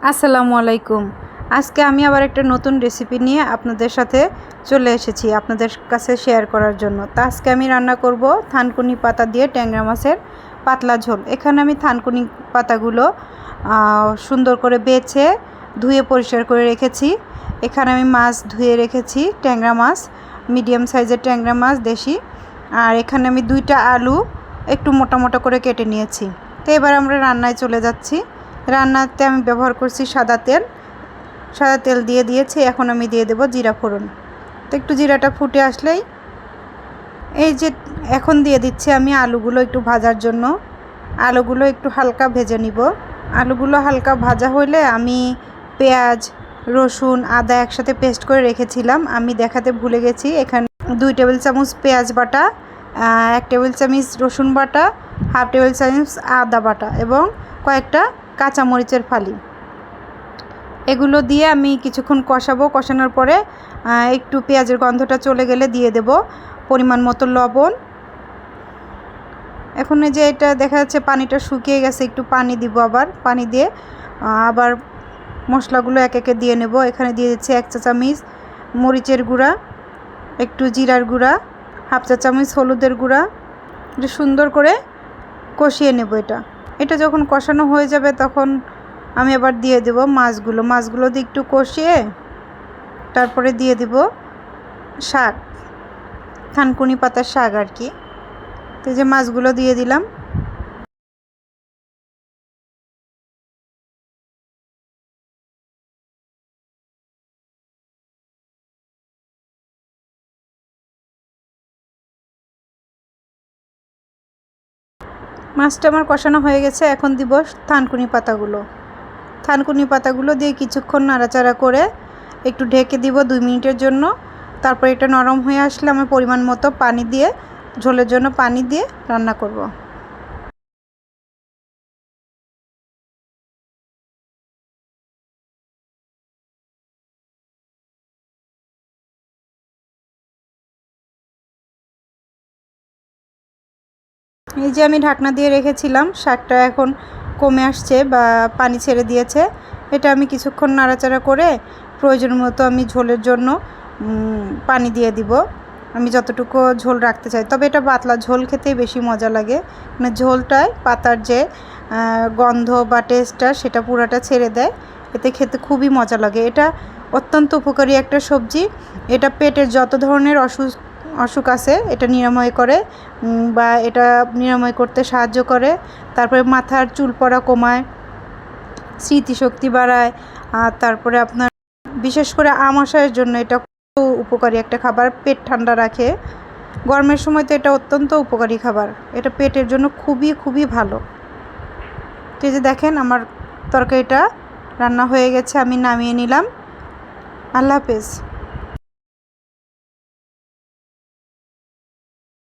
আসসালামু আলাইকুম। আজকে আমি আবার একটা নতুন রেসিপি নিয়ে আপনাদের সাথে চলে এসেছি আপনাদের কাছে শেয়ার করার জন্য। তো আজকে আমি রান্না করব থানকুনি পাতা দিয়ে ট্যাংরা মাছের পাতলা ঝোল। এখানে আমি থানকুনি পাতাগুলো সুন্দর করে বেছে ধুয়ে পরিষ্কার করে রেখেছি। এখানে আমি মাছ ধুয়ে রেখেছি, ট্যাংরা মাছ, মিডিয়াম সাইজের ট্যাংরা মাছ দেশি। আর এখানে আমি 2টা আলু একটু মোটা মোটা করে কেটে নিয়েছি। তো এবার আমরা রান্নায় চলে যাচ্ছি। রান্নাতে আমি ব্যবহার করছি সাদা তেল দিয়ে দিয়েছি। এখন আমি দিয়ে দেব জিরা ফোড়ন। তো একটু জিরাটা ফুটে আসলেই এই যে এখন দিয়ে দিচ্ছি আমি আলুগুলো একটু ভাজার জন্য। আলুগুলো একটু হালকা ভেজে নিব। আলুগুলো হালকা ভাজা হলে আমি পেঁয়াজ, রসুন, আদা একসাথে পেস্ট করে রেখেছিলাম, আমি দেখাতে ভুলে গেছি। এখানে 2 টেবিল চামচ পেঁয়াজ বাটা, 1 টেবিল চামচ রসুন বাটা, 1/2 টেবিল চামচ আদা বাটা এবং কয়েকটা কাঁচামরিচের ফালি, এগুলো দিয়ে আমি কিছুক্ষণ কষাবো। কষানোর পরে একটু পেঁয়াজের গন্ধটা চলে গেলে দিয়ে দেব পরিমাণ মতো লবণ। এখন এই যে এটা দেখা যাচ্ছে পানিটা শুকিয়ে গেছে, একটু পানি দিব, আবার পানি দিয়ে আবার মশলাগুলো এক একে দিয়ে নেব। এখানে দিয়ে দিচ্ছি 1 চা চামচ মরিচের গুঁড়া, একটু জিরার গুঁড়া, 1/2 চা চামচ হলুদের গুঁড়া। এটা সুন্দর করে কষিয়ে নেব। এটা যখন কষানো হয়ে যাবে তখন আমি আবার দিয়ে দেব মাছগুলো দিয়ে একটু কষিয়ে তারপরে দিয়ে দেব শাক, থানকুনি পাতার শাক আর কি। তো যে মাছগুলো দিয়ে দিলাম। মাছটা আমার কষানো হয়ে গেছে। এখন দিব থানকুনি পাতাগুলো দিয়ে কিছুক্ষণ নাড়াচাড়া করে একটু ঢেকে দিব 2 মিনিটের জন্য। তারপর এটা নরম হয়ে আসলে আমি পরিমাণ মতো পানি দিয়ে, ঝোলের জন্য পানি দিয়ে রান্না করব। এই যে আমি ঢাকনা দিয়ে রেখেছিলাম, শাকটা এখন কমে আসছে বা পানি ছেড়ে দিয়েছে। এটা আমি কিছুক্ষণ নাড়াচাড়া করে প্রয়োজন মতো আমি ঝোলের জন্য পানি দিয়ে দিব, আমি যতটুকু ঝোল রাখতে চাই। তবে এটা পাতলা ঝোল খেতেই বেশি মজা লাগে, মানে ঝোলটায় পাতার যে গন্ধ বা টেস্টটা সেটা পুরোটা ছেড়ে দেয়, এতে খেতে খুবই মজা লাগে। এটা অত্যন্ত উপকারী একটা সবজি। এটা পেটের যত ধরনের অসুখ আছে এটা নিরাময় করে বা এটা নিরাময় করতে সাহায্য করে। তারপরে মাথার চুল পড়া কমায়, স্মৃতিশক্তি বাড়ায়। আর তারপরে আপনার বিশেষ করে আমাশয়ের জন্য এটা খুব উপকারী একটা খাবার, পেট ঠান্ডা রাখে। গরমের সময় তো এটা অত্যন্ত উপকারী খাবার, এটা পেটের জন্য খুবই খুবই ভালো। তো এই যে দেখেন আমার তরকারিটা রান্না হয়ে গেছে, আমি নামিয়ে নিলাম। আল্লাহ হাফেজ।